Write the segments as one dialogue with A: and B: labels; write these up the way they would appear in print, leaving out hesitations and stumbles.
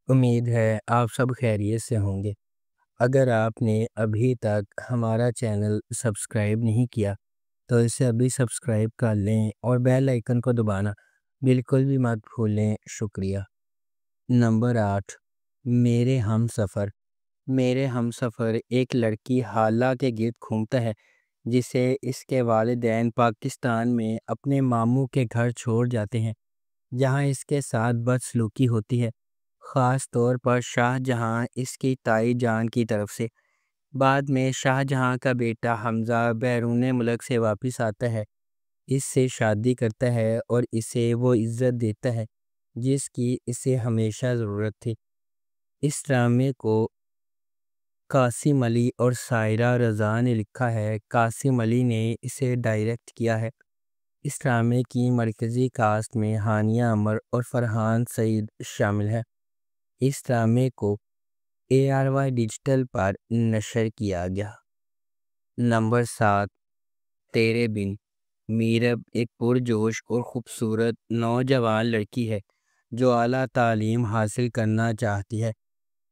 A: امید ہے آپ سب خیریت سے ہوں گے۔ اگر آپ نے ابھی تک ہمارا چینل سبسکرائب نہیں کیا تو اسے ابھی سبسکرائب کر لیں اور بیل آئیکن کو دبانا بالکل بھی مت بھولیں۔ شکریہ۔ نمبر 8، میرے ہم سفر۔ میرے ہم سفر ایک لڑکی حالہ کے گرد گھومتا ہے جسے اس کے والدین پاکستان میں اپنے ماموں کے گھر چھوڑ جاتے ہیں، جہاں اس کے ساتھ بدسلوکی ہوتی ہے، خاص طور پر شاہ جہاں اس کی تائی جان کی طرف سے۔ بعد میں شاہ جہاں کا بیٹا حمزہ بیرون ملک سے واپس آتا ہے، اس سے شادی کرتا ہے اور اسے وہ عزت دیتا ہے جس کی اسے ہمیشہ ضرورت تھی۔ اس ڈرامے کو قاسم علی اور سائرہ رضا نے لکھا ہے۔ قاسم علی نے اسے ڈائریکٹ کیا ہے۔ اس ڈرامے کی مرکزی کاسٹ میں ہانیہ عمر اور فرحان سعید شامل ہیں۔ اس ڈرامے کو ARY ڈیجیٹل پر نشر کیا گیا۔ نمبر 7، تیرے بن۔ میرب ایک پرجوش اور خوبصورت نوجوان لڑکی ہے جو اعلیٰ تعلیم حاصل کرنا چاہتی ہے۔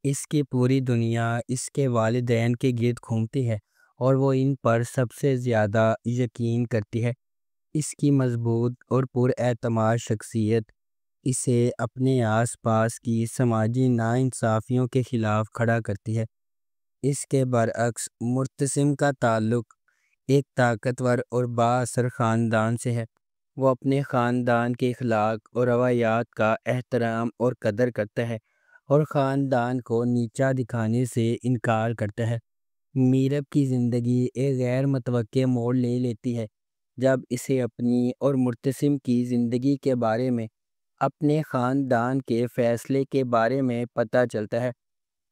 A: اس کی پوری دنیا اس کے والدین کے گرد گھومتی ہے اور وہ ان پر سب سے زیادہ یقین کرتی ہے۔ اس کی مضبوط اور پراعتماد شخصیت اسے اپنے آس پاس کی سماجی ناانصافیوں کے خلاف کھڑا کرتی ہے۔ اس کے برعکس مرتسم کا تعلق ایک طاقتور اور بااثر خاندان سے ہے۔ وہ اپنے خاندان کے اخلاق اور روایات کا احترام اور قدر کرتا ہے اور خاندان کو نیچا دکھانے سے انکار کرتا ہے۔ میرب کی زندگی ایک غیر متوقع موڑ لے لیتی ہے جب اسے اپنی اور مرتسم کی زندگی کے بارے میں، اپنے خاندان کے فیصلے کے بارے میں پتہ چلتا ہے۔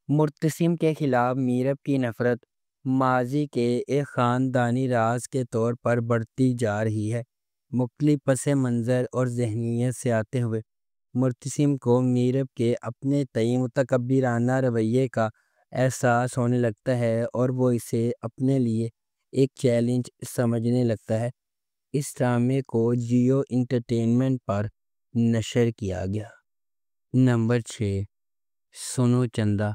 A: مرتسم کے خلاف میرب کی نفرت ماضی کے ایک خاندانی راز کے طور پر بڑھتی جا رہی ہے۔ مختلف پس منظر اور ذہنیت سے آتے ہوئے مرتسم کو میرب کے اپنے تئیں متکبرانہ رویے کا احساس ہونے لگتا ہے اور وہ اسے اپنے لیے ایک چیلنج سمجھنے لگتا ہے۔ اس ڈرامے کو جیو انٹرٹینمنٹ پر نشر کیا گیا۔ نمبر 6، سنو چندا۔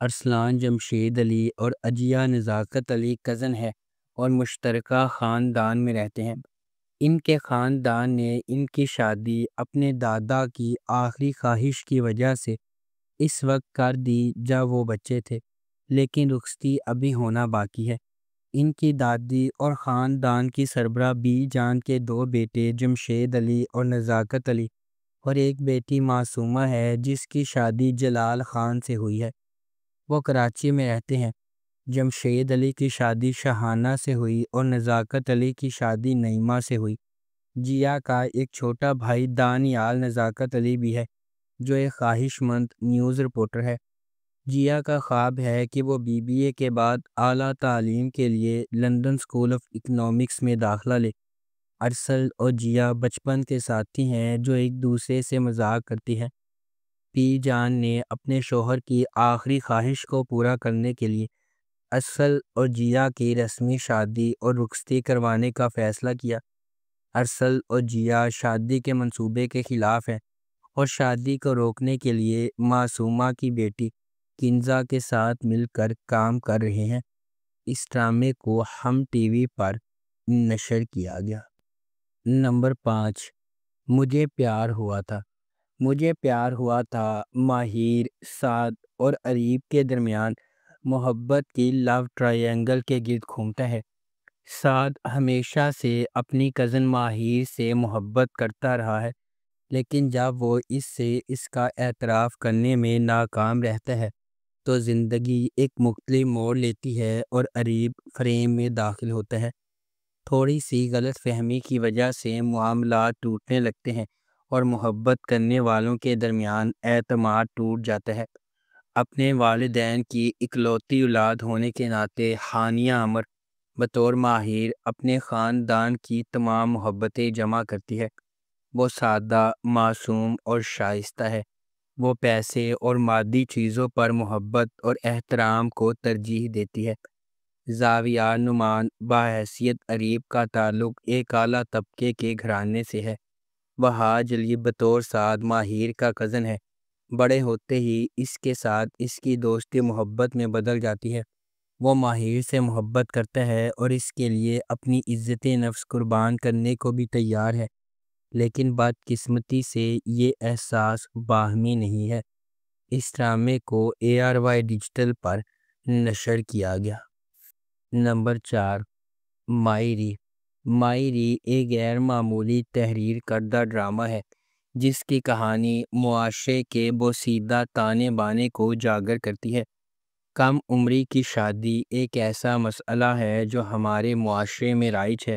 A: ارسلان جمشید علی اور عجیہ نزاکت علی کزن ہے اور مشترکہ خاندان میں رہتے ہیں۔ ان کے خاندان نے ان کی شادی اپنے دادا کی آخری خواہش کی وجہ سے اس وقت کر دی جب وہ بچے تھے، لیکن رخصتی ابھی ہونا باقی ہے۔ ان کی دادی اور خاندان کی سربراہ بی جان کے 2 بیٹے جمشید علی اور نزاکت علی اور ایک بیٹی معصومہ ہے جس کی شادی جلال خان سے ہوئی ہے۔ وہ کراچی میں رہتے ہیں۔ جمشید علی کی شادی شاہانہ سے ہوئی اور نزاکت علی کی شادی نعیمہ سے ہوئی۔ جیا کا ایک چھوٹا بھائی دانیال نزاکت علی بھی ہے جو ایک خواہش مند نیوز رپورٹر ہے۔ جیا کا خواب ہے کہ وہ BBA کے بعد اعلیٰ تعلیم کے لیے لندن اسکول آف اکنامکس میں داخلہ لے۔ ارسل اور جیا بچپن کے ساتھی ہیں جو ایک دوسرے سے مذاق کرتی ہیں۔ پی جان نے اپنے شوہر کی آخری خواہش کو پورا کرنے کے لیے ارسل اور جیا کی رسمی شادی اور رخصتی کروانے کا فیصلہ کیا۔ ارسل اور جیا شادی کے منصوبے کے خلاف ہیں اور شادی کو روکنے کے لیے معصومہ کی بیٹی کنزا کے ساتھ مل کر کام کر رہے ہیں۔ اس ڈرامے کو ہم ٹی وی پر نشر کیا گیا۔ نمبر 5، مجھے پیار ہوا تھا۔ مجھے پیار ہوا تھا ماہر، سعد اور اریب کے درمیان محبت کی لو ٹرائینگل کے گرد گھومتا ہے۔ سعد ہمیشہ سے اپنی کزن ماہر سے محبت کرتا رہا ہے، لیکن جب وہ اس سے اس کا اعتراف کرنے میں ناکام رہتا ہے تو زندگی ایک مختلف موڑ لیتی ہے اور اریب فریم میں داخل ہوتا ہے۔ تھوڑی سی غلط فہمی کی وجہ سے معاملات ٹوٹنے لگتے ہیں اور محبت کرنے والوں کے درمیان اعتماد ٹوٹ جاتا ہے۔ اپنے والدین کی اکلوتی اولاد ہونے کے ناطے ہانیہ عمر بطور ماہر اپنے خاندان کی تمام محبتیں جمع کرتی ہے۔ وہ سادہ، معصوم اور شائستہ ہے۔ وہ پیسے اور مادی چیزوں پر محبت اور احترام کو ترجیح دیتی ہے۔ زاویہ نعمان بحیثیت اریب کا تعلق ایک اعلیٰ طبقے کے گھرانے سے ہے۔ وہاج علی بطور سعد ماہر کا کزن ہے۔ بڑے ہوتے ہی اس کے ساتھ اس کی دوستی محبت میں بدل جاتی ہے۔ وہ ماہر سے محبت کرتا ہے اور اس کے لیے اپنی عزت نفس قربان کرنے کو بھی تیار ہے، لیکن بدقسمتی سے یہ احساس باہمی نہیں ہے۔ اس ڈرامے کو ARY ڈیجیٹل پر نشر کیا گیا۔ نمبر 4، مائری۔ مائری ایک غیر معمولی تحریر کردہ ڈرامہ ہے جس کی کہانی معاشرے کے بوسیدہ تانے بانے کو اجاگر کرتی ہے۔ کم عمری کی شادی ایک ایسا مسئلہ ہے جو ہمارے معاشرے میں رائج ہے،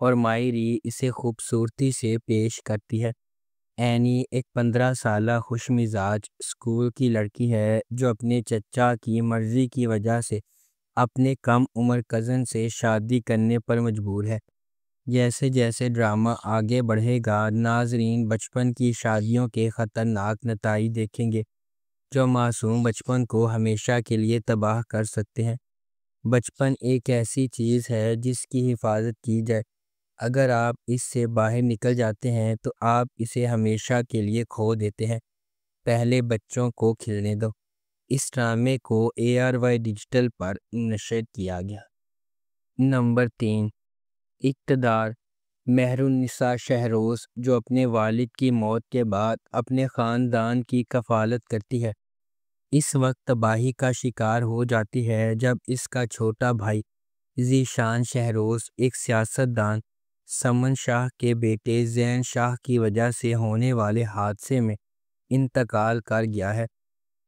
A: اور مائری اسے خوبصورتی سے پیش کرتی ہے۔ اینی ایک 15 سالہ خوش مزاج اسکول کی لڑکی ہے جو اپنے چچا کی مرضی کی وجہ سے اپنے کم عمر کزن سے شادی کرنے پر مجبور ہے۔ جیسے جیسے ڈرامہ آگے بڑھے گا، ناظرین بچپن کی شادیوں کے خطرناک نتائج دیکھیں گے جو معصوم بچپن کو ہمیشہ کے لیے تباہ کر سکتے ہیں۔ بچپن ایک ایسی چیز ہے جس کی حفاظت کی جائے۔ اگر آپ اس سے باہر نکل جاتے ہیں تو آپ اسے ہمیشہ کے لیے کھو دیتے ہیں۔ پہلے بچوں کو کھلنے دو۔ اس ڈرامے کو ARY ڈیجیٹل پر نشر کیا گیا۔ نمبر 3، اقتدار۔ مہرالنساء شہروز جو اپنے والد کی موت کے بعد اپنے خاندان کی کفالت کرتی ہے، اس وقت تباہی کا شکار ہو جاتی ہے جب اس کا چھوٹا بھائی ذیشان شہروز ایک سیاست دان سمن شاہ کے بیٹے زین شاہ کی وجہ سے ہونے والے حادثے میں انتقال کر گیا ہے۔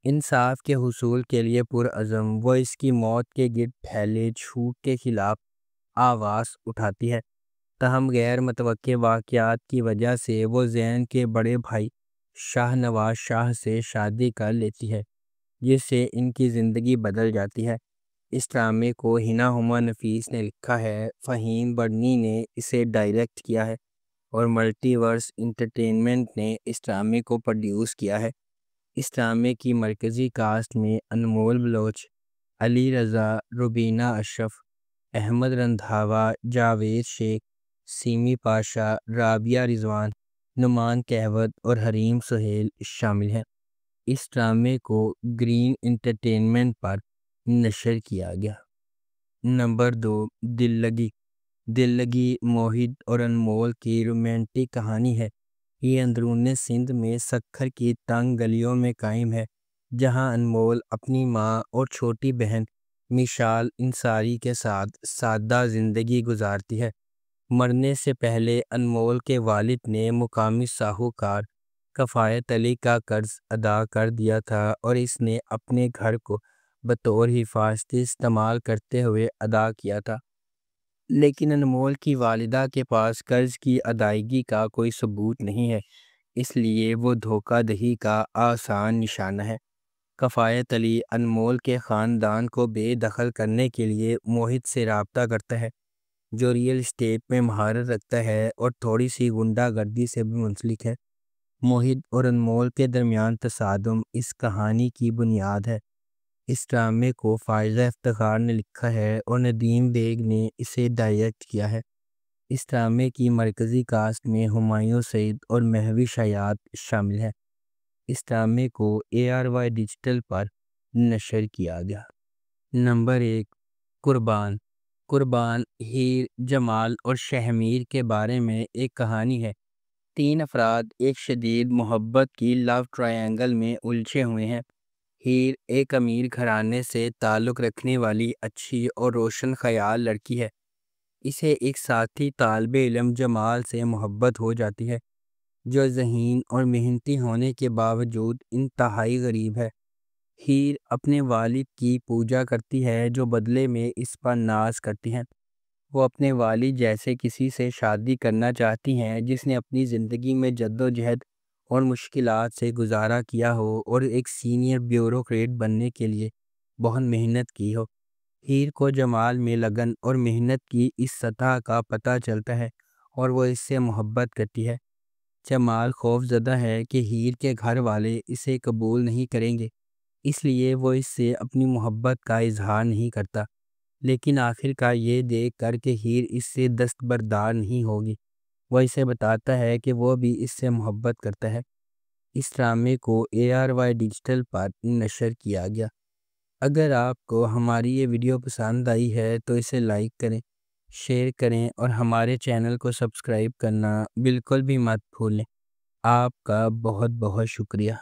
A: انصاف کے حصول کے لیے پرعزم، وہ اس کی موت کے گرد پھیلے جھوٹ کے خلاف آواز اٹھاتی ہے۔ تاہم غیر متوقع واقعات کی وجہ سے وہ زین کے بڑے بھائی شاہ نواز شاہ سے شادی کر لیتی ہے، جس سے ان کی زندگی بدل جاتی ہے۔ اس ڈرامے کو ہنا ہما نفیس نے لکھا ہے، فہیم برنی نے اسے ڈائریکٹ کیا ہے، اور ملٹی ورس انٹرٹینمنٹ نے اس ڈرامے کو پروڈیوس کیا ہے۔ اس ڈرامے کی مرکزی کاسٹ میں انمول بلوچ، علی رضا، روبینہ اشرف، احمد رندھاوا، جاوید شیخ، سیمی پاشا، رابعہ رضوان، نعمان کہوت اور حریم سہیل شامل ہیں۔ اس ڈرامے کو گرین انٹرٹینمنٹ پر نشر کیا گیا۔ نمبر 2، دل لگی۔ دل لگی موہد اور انمول کی رومانٹک کہانی ہے۔ یہ اندرون سندھ میں سکھر کی تنگ گلیوں میں قائم ہے، جہاں انمول اپنی ماں اور چھوٹی بہن مشال انصاری کے ساتھ سادہ زندگی گزارتی ہے۔ مرنے سے پہلے انمول کے والد نے مقامی ساہوکار کفایت علی کا قرض ادا کر دیا تھا، اور اس نے اپنے گھر کو بطور حفاظتی استعمال کرتے ہوئے ادا کیا تھا، لیکن انمول کی والدہ کے پاس قرض کی ادائیگی کا کوئی ثبوت نہیں ہے، اس لیے وہ دھوکہ دہی کا آسان نشانہ ہے۔ کفایت علی انمول کے خاندان کو بے دخل کرنے کے لیے موہد سے رابطہ کرتا ہے، جو ریئل اسٹیٹ میں مہارت رکھتا ہے اور تھوڑی سی غنڈہ گردی سے بھی منسلک ہے۔ موہد اور انمول کے درمیان تصادم اس کہانی کی بنیاد ہے۔ اس ڈرامے کو فائزہ افتخار نے لکھا ہے اور ندیم بیگ نے اسے ڈائریکٹ کیا ہے۔ اس ڈرامے کی مرکزی کاسٹ میں ہمایوں سعید اور مہوش حیات شامل ہیں۔ اس ڈرامے کو ARY ڈیجیٹل پر نشر کیا گیا۔ نمبر 1، قربان۔ قربان ہیر، جمال اور شہمیر کے بارے میں ایک کہانی ہے۔ 3 افراد ایک شدید محبت کی لو ٹرائنگل میں الجھے ہوئے ہیں۔ ہیر ایک امیر گھرانے سے تعلق رکھنے والی اچھی اور روشن خیال لڑکی ہے۔ اسے ایک ساتھی طالب علم جمال سے محبت ہو جاتی ہے، جو ذہین اور محنتی ہونے کے باوجود انتہائی غریب ہے۔ ہیر اپنے والد کی پوجا کرتی ہے، جو بدلے میں اس پر ناز کرتی ہیں۔ وہ اپنے والد جیسے کسی سے شادی کرنا چاہتی ہیں جس نے اپنی زندگی میں جدوجہد اور مشکلات سے گزارا کیا ہو اور ایک سینئر بیوروکریٹ بننے کے لیے بہت محنت کی ہو۔ ہیر کو جمال میں لگن اور محنت کی اس سطح کا پتہ چلتا ہے اور وہ اس سے محبت کرتی ہے۔ جمال خوف زدہ ہے کہ ہیر کے گھر والے اسے قبول نہیں کریں گے، اس لیے وہ اس سے اپنی محبت کا اظہار نہیں کرتا، لیکن آخر کار یہ دیکھ کر کہ ہیر اس سے دستبردار نہیں ہوگی، وہ اسے بتاتا ہے کہ وہ بھی اس سے محبت کرتا ہے۔ اس ڈرامے کو ARY ڈیجیٹل پر نشر کیا گیا۔ اگر آپ کو ہماری یہ ویڈیو پسند آئی ہے تو اسے لائک کریں، شیئر کریں اور ہمارے چینل کو سبسکرائب کرنا بالکل بھی مت بھولیں۔ آپ کا بہت بہت شکریہ۔